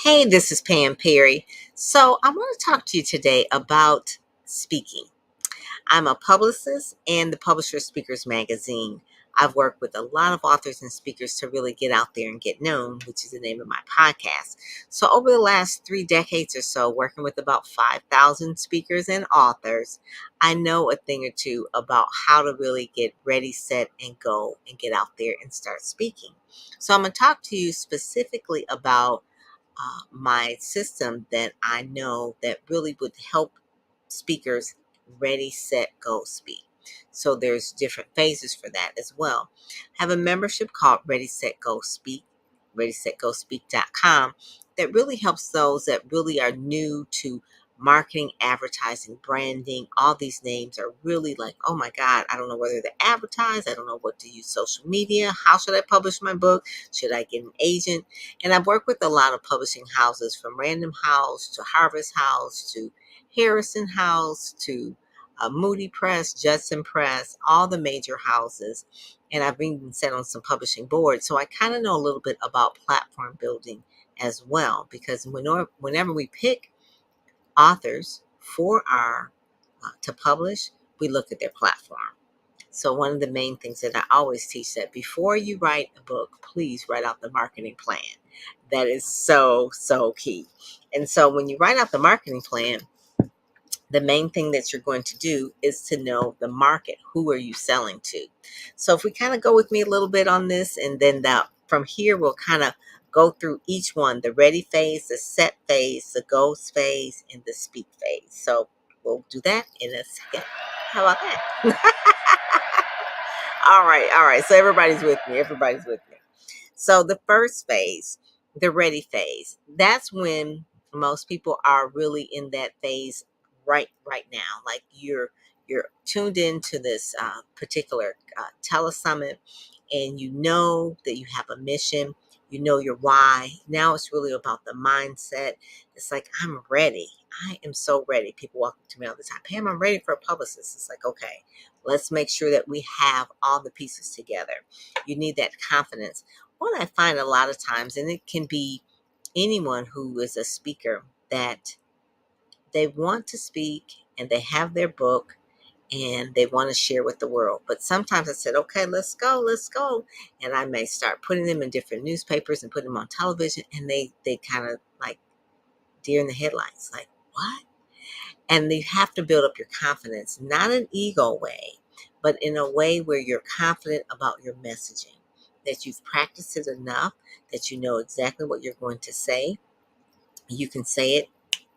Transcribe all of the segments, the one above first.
Hey, this is Pam Perry. So, I want to talk to you today about speaking. I'm a publicist and the publisher of Speakers Magazine. I've worked with a lot of authors and speakers to really get out there and get known, which is the name of my podcast. So, over the last 3 decades or so, working with about 5,000 speakers and authors, I know a thing or two about how to really get ready, set, and go and get out there and start speaking. So, I'm going to talk to you specifically about my system that I know that really would help speakers ready, set, go, speak. So there's different phases for that as well. I have a membership called Ready, Set, Go, Speak, readysetgospeak.com that really helps those that really are new to marketing, advertising, branding. All these names are really like, oh my God, I don't know whether to advertise. I don't know what to use social media. How should I publish my book? Should I get an agent? And I've worked with a lot of publishing houses from Random House to Harvest House to Harrison House to Moody Press, Judson Press, all the major houses. And I've even sat on some publishing boards. So I kind of know a little bit about platform building as well, because whenever we pick authors for our to publish, we look at their platform. So one of the main things that I always teach that before you write a book, please write out the marketing plan. That is so key. And so when you write out the marketing plan, the main thing that you're going to do is to know the market. Who are you selling to? So if we kind of go with me a little bit on this, and then from here we'll kind of go through each one: the ready phase, the set phase, the goals phase, and the speak phase. So we'll do that in a second. How about that? All right. So everybody's with me. So the first phase, the ready phase, that's when most people are really in that phase right now. Like you're tuned into this particular telesummit, and you know that you have a mission. You know your why. Now it's really about the mindset. It's like, I'm ready. I am so ready. People walk up to me all the time. Pam, I'm ready for a publicist. It's like, okay, let's make sure that we have all the pieces together. You need that confidence. What I find a lot of times, and it can be anyone who is a speaker, that they want to speak and they have their book and they want to share with the world. But sometimes I said, okay, let's go. And I may start putting them in different newspapers and putting them on television, and they kind of like deer in the headlights, like, what? And you have to build up your confidence, not an ego way, but in a way where you're confident about your messaging, that you've practiced it enough, that you know exactly what you're going to say. You can say it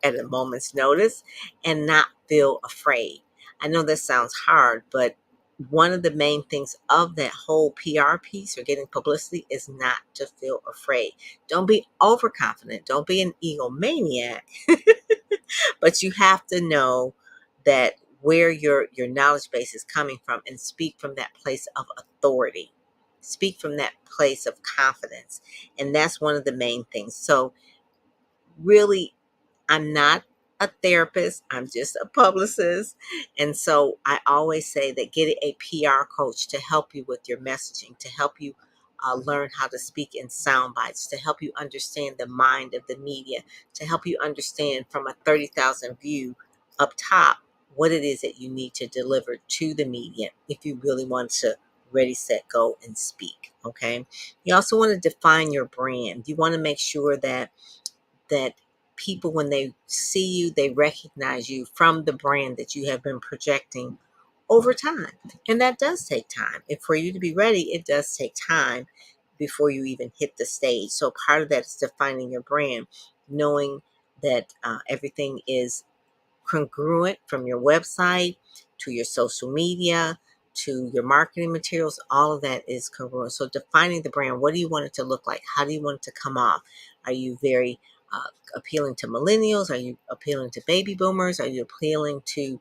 at a moment's notice and not feel afraid. I know this sounds hard, but one of the main things of that whole PR piece or getting publicity is not to feel afraid. Don't be overconfident. Don't be an egomaniac. But you have to know that where your knowledge base is coming from, and speak from that place of authority. Speak from that place of confidence. And that's one of the main things. So really, I'm not a therapist, I'm just a publicist. And so I always say that get a PR coach to help you with your messaging, to help you learn how to speak in sound bites, to help you understand the mind of the media, to help you understand from a 30,000 view up top what it is that you need to deliver to the media if you really want to ready, set, go, and speak. Okay. You also want to define your brand. You want to make sure that people, when they see you, they recognize you from the brand that you have been projecting over time. And that does take time. And for you to be ready, it does take time before you even hit the stage. So part of that is defining your brand, knowing that everything is congruent from your website to your social media to your marketing materials. All of that is congruent. So defining the brand, what do you want it to look like? How do you want it to come off? Are you very appealing to millennials? Are you appealing to baby boomers? Are you appealing to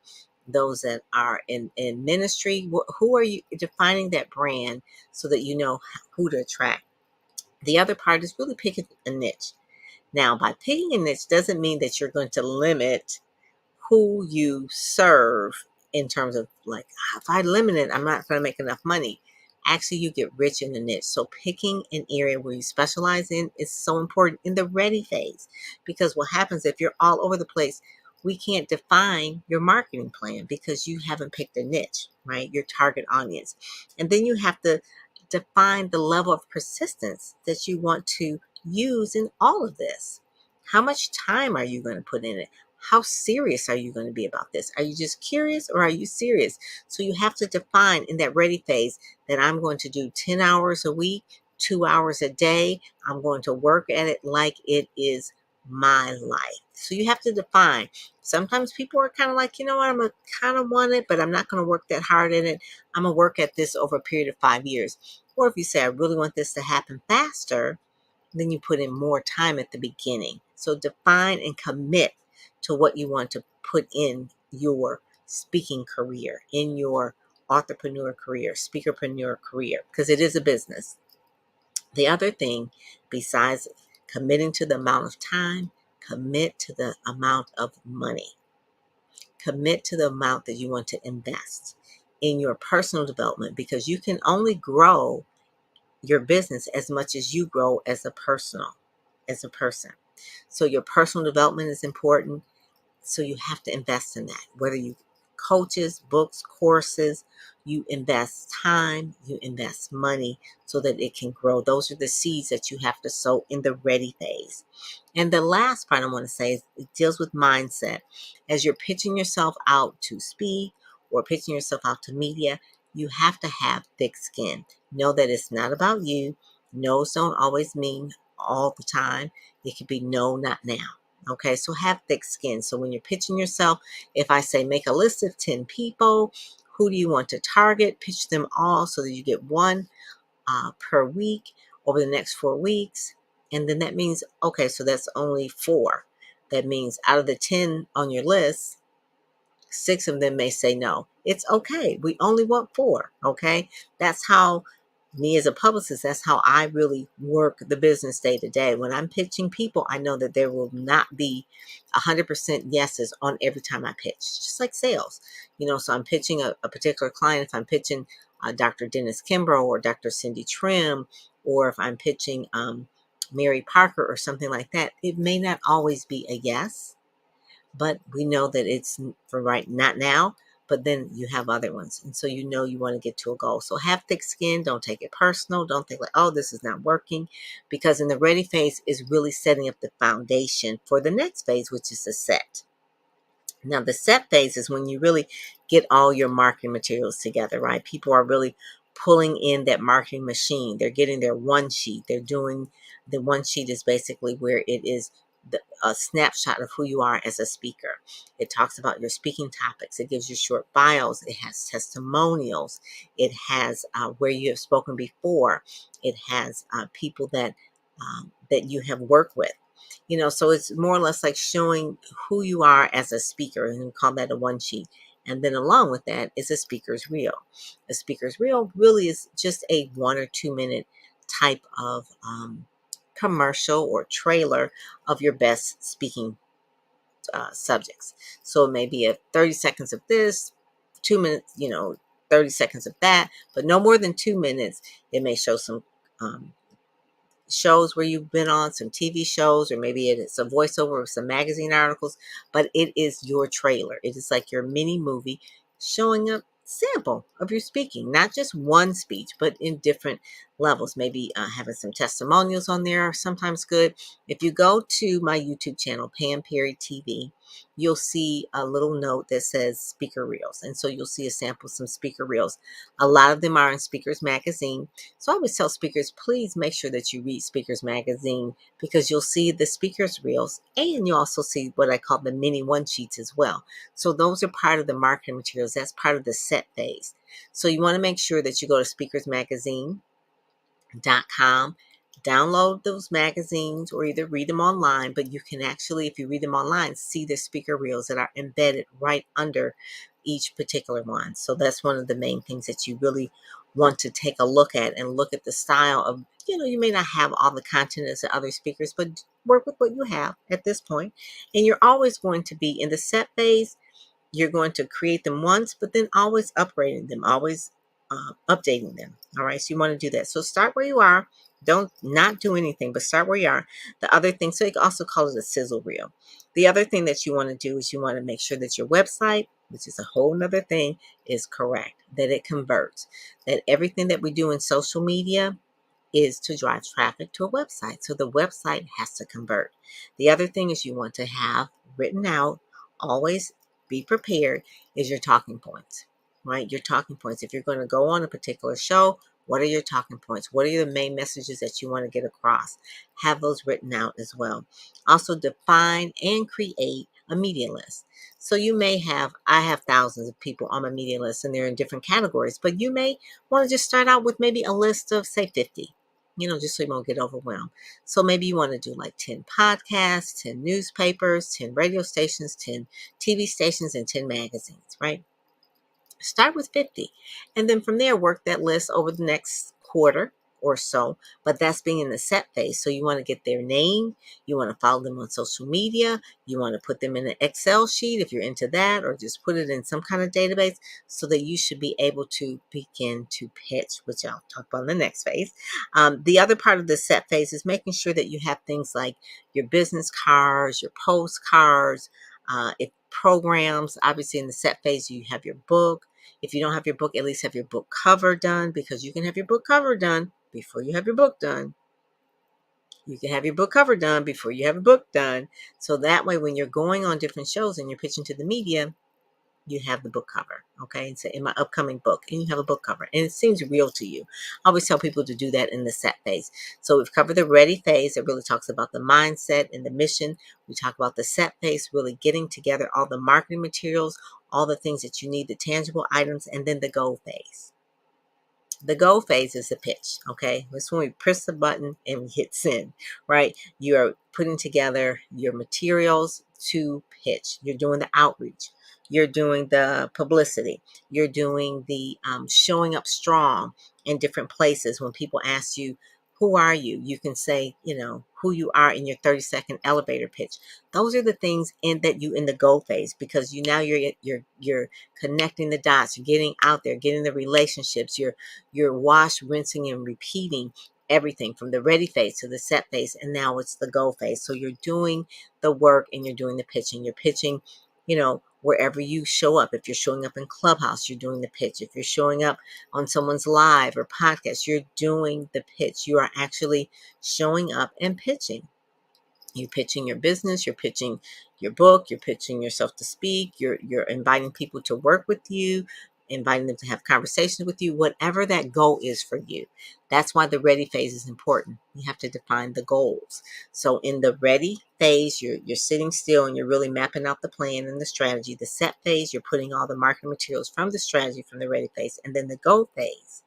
those that are in ministry? Who are you defining that brand so that you know who to attract? The other part is really picking a niche. Now, by picking a niche doesn't mean that you're going to limit who you serve in terms of, like, if I limit it, I'm not going to make enough money. Actually, you get rich in the niche. So picking an area where you specialize in is so important in the ready phase, because what happens if you're all over the place, we can't define your marketing plan because you haven't picked a niche, right? Your target audience. And then you have to define the level of persistence that you want to use in all of this. How much time are you going to put in it? How serious are you going to be about this? Are you just curious or are you serious? So you have to define in that ready phase that I'm going to do 10 hours a week, 2 hours a day. I'm going to work at it like it is my life. So you have to define. Sometimes people are kind of like, you know what, I'm going to kind of want it, but I'm not going to work that hard in it. I'm going to work at this over a period of 5 years. Or if you say, I really want this to happen faster, then you put in more time at the beginning. So define and commit to what you want to put in your speaking career, in your entrepreneur career, speakerpreneur career, because it is a business. The other thing, besides committing to the amount of time, commit to the amount of money. Commit to the amount that you want to invest in your personal development, because you can only grow your business as much as you grow as a person. So your personal development is important. So you have to invest in that. Whether you coaches, books, courses, you invest time, you invest money so that it can grow. Those are the seeds that you have to sow in the ready phase. And the last part I want to say is it deals with mindset. As you're pitching yourself out to speak or pitching yourself out to media, you have to have thick skin. Know that it's not about you. No's don't always mean all the time. It could be no, not now. Okay, so have thick skin. So when you're pitching yourself, if I say make a list of 10 people, who do you want to target? Pitch them all so that you get one per week over the next 4 weeks. And then that means, okay, so that's only four. That means out of the 10 on your list, 6 of them may say no. It's okay. We only want 4. Okay. That's how me as a publicist, that's how I really work the business day to day. When I'm pitching people, I know that there will not be 100% yeses on every time I pitch, just like sales. So I'm pitching a particular client. If I'm pitching Dr. Dennis Kimbrough or Dr. Cindy Trim, or if I'm pitching Mary Parker or something like that, it may not always be a yes, but we know that it's for right, not now, but then you have other ones. And so you want to get to a goal. So have thick skin. Don't take it personal. Don't think like, oh, this is not working. Because in the ready phase is really setting up the foundation for the next phase, which is the set. Now, the set phase is when you really get all your marketing materials together, right? People are really pulling in that marketing machine. They're getting their one sheet. They're doing the one sheet is basically where it is a snapshot of who you are as a speaker. It talks about your speaking topics. It gives you short bios. It has testimonials. It has where you have spoken before. It has people that you have worked with. So it's more or less like showing who you are as a speaker, and we call that a one sheet. And then along with that is a speaker's reel. A speaker's reel really is just a 1 or 2 minute type of commercial or trailer of your best speaking subjects. So it may be a 30 seconds of this, 2 minutes, 30 seconds of that, but no more than 2 minutes. It may show some shows where you've been on, some TV shows, or maybe it's a voiceover of some magazine articles, but it is your trailer. It is like your mini movie showing a sample of your speaking, not just one speech, but in different levels. Maybe having some testimonials on there are sometimes good. If you go to my YouTube channel, Pam Perry TV, you'll see a little note that says speaker reels. And so you'll see a sample of some speaker reels. A lot of them are in Speakers Magazine. So I always tell speakers, please make sure that you read Speakers Magazine, because you'll see the speakers reels and you also see what I call the mini one sheets as well. So those are part of the marketing materials. That's part of the set phase. So you want to make sure that you go to speakersmagazine.com, download those magazines or either read them online, but you can actually, if you read them online, see the speaker reels that are embedded right under each particular one. So that's one of the main things that you really want to take a look at, and look at the style of, you may not have all the content as the other speakers, but work with what you have at this point. And you're always going to be in the set phase. You're going to create them once, but then always upgrading them, always updating them. All right, so you want to do that. So start where you are. Don't not do anything, but start where you are. The other thing, so you can also call it a sizzle reel. The other thing that you want to do is you want to make sure that your website, which is a whole nother thing, is correct, that it converts, that everything that we do in social media is to drive traffic to a website. So the website has to convert. The other thing is you want to have written out, always be prepared, is your talking points, right? Your talking points. If you're going to go on a particular show, what are your talking points? What are the main messages that you want to get across? Have those written out as well. Also define and create a media list. So you may have, I have thousands of people on my media list and they're in different categories, but you may want to just start out with maybe a list of say 50, just so you won't get overwhelmed. So maybe you want to do like 10 podcasts, 10 newspapers, 10 radio stations, 10 TV stations, and 10 magazines, right? Start with 50. And then from there, work that list over the next quarter or so. But that's being in the set phase. So you want to get their name. You want to follow them on social media. You want to put them in an Excel sheet if you're into that, or just put it in some kind of database so that you should be able to begin to pitch, which I'll talk about in the next phase. The other part of the set phase is making sure that you have things like your business cards, your postcards, if programs. Obviously in the set phase you have your book. If you don't have your book, at least have your book cover done, because you can have your book cover done before you have your book done. You can have your book cover done before you have a book done. So that way, when you're going on different shows and you're pitching to the media, you have the book cover. Okay. And so in my upcoming book, and you have a book cover, and it seems real to you. I always tell people to do that in the set phase. So we've covered the ready phase. It really talks about the mindset and the mission. We talk about the set phase, really getting together all the marketing materials, all the things that you need, the tangible items, and then the go phase. The go phase is the pitch, okay? That's when we press the button and we hit send, right? You are putting together your materials to pitch. You're doing the outreach. You're doing the publicity. You're doing the showing up strong in different places. When people ask you, who are you? You can say, who you are in your 30-second elevator pitch. Those are the things that you in the go phase, because you're connecting the dots. You're getting out there, getting the relationships. You're wash, rinsing, and repeating everything from the ready phase to the set phase, and now it's the go phase. So you're doing the work and you're doing the pitching. You're pitching, wherever you show up. If you're showing up in Clubhouse, you're doing the pitch. If you're showing up on someone's live or podcast, you're doing the pitch. You are actually showing up and pitching. You're pitching your business, you're pitching your book, you're pitching yourself to speak, you're inviting people to work with you, inviting them to have conversations with you, whatever that goal is for you. That's why the ready phase is important. You have to define the goals. So in the ready phase, you're sitting still and you're really mapping out the plan and the strategy. The set phase, you're putting all the marketing materials from the strategy from the ready phase. And then the go phase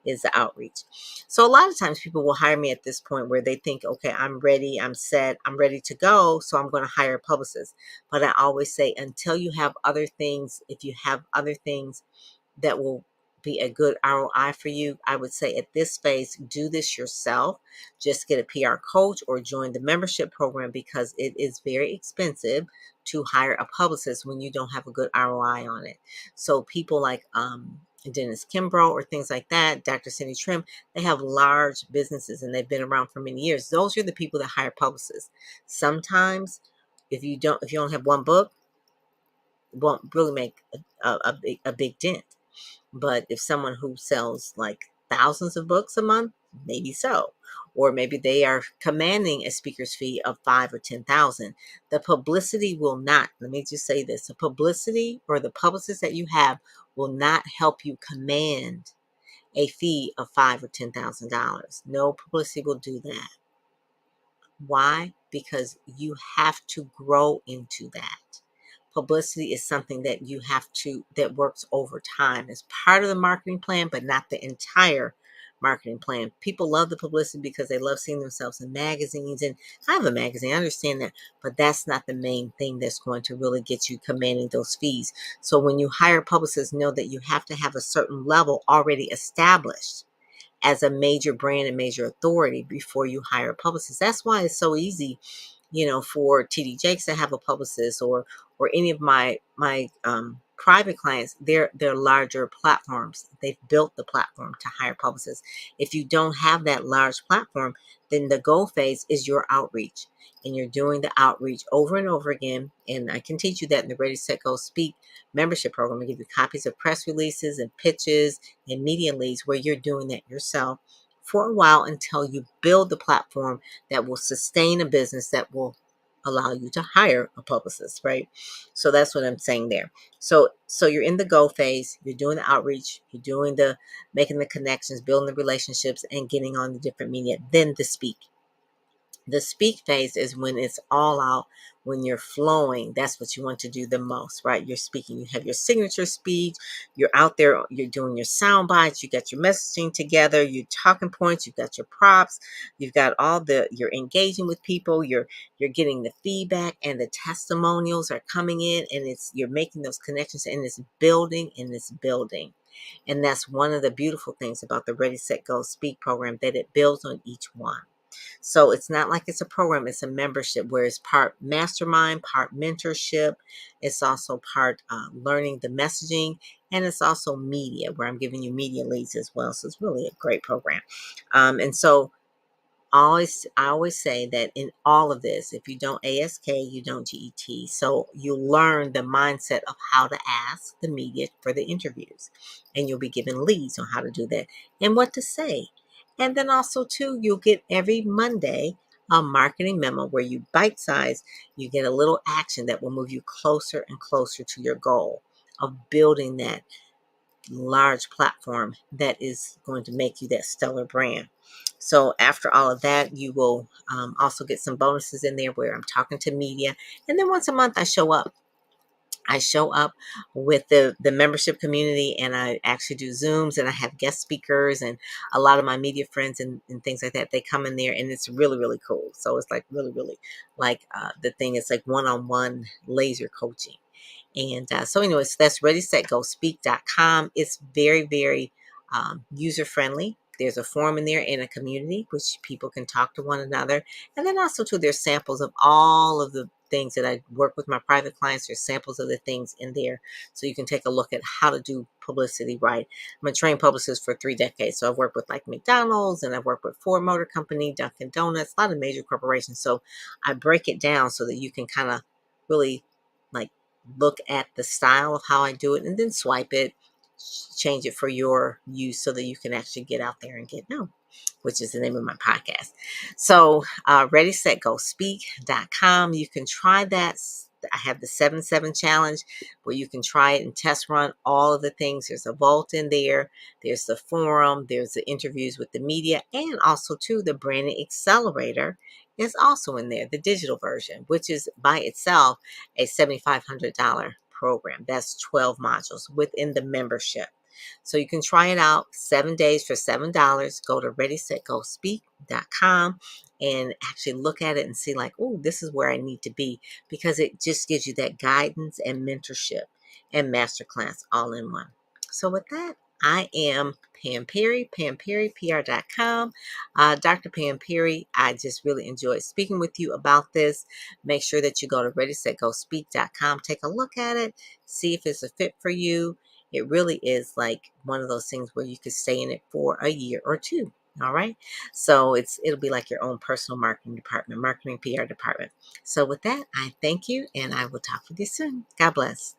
is the outreach. So a lot of times people will hire me at this point where they think, okay, I'm ready, I'm set, I'm ready to go, so I'm going to hire a publicist. But I always say, until you have other things, if you have other things that will be a good ROI for you, I would say at this phase, do this yourself. Just get a PR coach or join the membership program, because it is very expensive to hire a publicist when you don't have a good ROI on it. So people like Dennis Kimbrough or things like that, Dr. Cindy Trim, they have large businesses and they've been around for many years. Those are the people that hire publicists. Sometimes if you only have one book, it won't really make a big dent. But if someone who sells like thousands of books a month, maybe so. Or maybe they are commanding a speaker's fee of 5 or 10,000. The publicity will not, let me just say this, the publicity or the publicist that you have will not help you command a fee of 5 or $10,000. No publicity will do that. Why? Because you have to grow into that. Publicity is something that that works over time. It's part of the marketing plan, but not the entire marketing plan. People love the publicity because they love seeing themselves in magazines. And I have a magazine, I understand that, but that's not the main thing that's going to really get you commanding those fees. So when you hire publicists, know that you have to have a certain level already established as a major brand and major authority before you hire a publicist. That's why it's so easy, for TD Jakes to have a publicist, or any of my private clients, they're larger platforms. They've built the platform to hire publicists. If you don't have that large platform, then the goal phase is your outreach. And you're doing the outreach over and over again. And I can teach you that in the Ready, Set, Go, Speak membership program. I give you copies of press releases and pitches and media leads where you're doing that yourself for a while until you build the platform that will sustain a business that will allow you to hire a publicist, right? So that's what I'm saying there. So you're in the go phase, you're doing the outreach, you're doing the making the connections, building the relationships, and getting on the different media. Then the speak. The speak phase is when it's all out, when you're flowing. That's what you want to do the most, right? You're speaking, you have your signature speech, you're out there, you're doing your sound bites, you got your messaging together, your talking points, you've got your props, you've got you're engaging with people, you're getting the feedback, and the testimonials are coming in, and you're making those connections, and it's building and it's building. And that's one of the beautiful things about the Ready, Set, Go, Speak program, that it builds on each one. So it's not like it's a program, it's a membership where it's part mastermind, part mentorship. It's also part learning the messaging, and it's also media where I'm giving you media leads as well. So it's really a great program. And so I always say that in all of this, if you don't ASK, you don't GET. So you learn the mindset of how to ask the media for the interviews, and you'll be given leads on how to do that and what to say. And then also too, you'll get every Monday a marketing memo where you bite size, you get a little action that will move you closer and closer to your goal of building that large platform that is going to make you that stellar brand. So after all of that, you will also get some bonuses in there where I'm talking to media. And then once a month, I show up. I show up with the membership community, and I actually do Zooms, and I have guest speakers and a lot of my media friends and things like that. They come in there, and it's really, really cool. So it's like really, really like the thing is like one-on-one laser coaching. And so anyways, that's readysetgospeak.com. It's very, very user friendly. There's a forum in there and a community which people can talk to one another. And then also too, there's samples of all of the things that I work with my private clients. There's samples of the things in there. So you can take a look at how to do publicity right. I'm a trained publicist for 3 decades. So I've worked with like McDonald's, and I've worked with Ford Motor Company, Dunkin' Donuts, a lot of major corporations. So I break it down so that you can kind of really like look at the style of how I do it, and then swipe it, change it for your use so that you can actually get out there and get known, which is the name of my podcast. So readysetgospeak.com. You can try that. I have the 7-7 challenge where you can try it and test run all of the things. There's a vault in there. There's the forum. There's the interviews with the media, and also too the branding accelerator is also in there, the digital version, which is by itself a $7,500 program. That's 12 modules within the membership. So you can try it out 7 days for $7. Go to readysetgospeak.com and actually look at it and see like, oh, this is where I need to be, because it just gives you that guidance and mentorship and masterclass all in one. So with that, I am Pam Perry, PamPerryPR.com. Dr. Pam Perry, I just really enjoyed speaking with you about this. Make sure that you go to readysetgospeak.com, take a look at it, see if it's a fit for you. It really is like one of those things where you could stay in it for a year or two. All right. So it'll be like your own personal marketing department, marketing PR department. So with that, I thank you, and I will talk with you soon. God bless.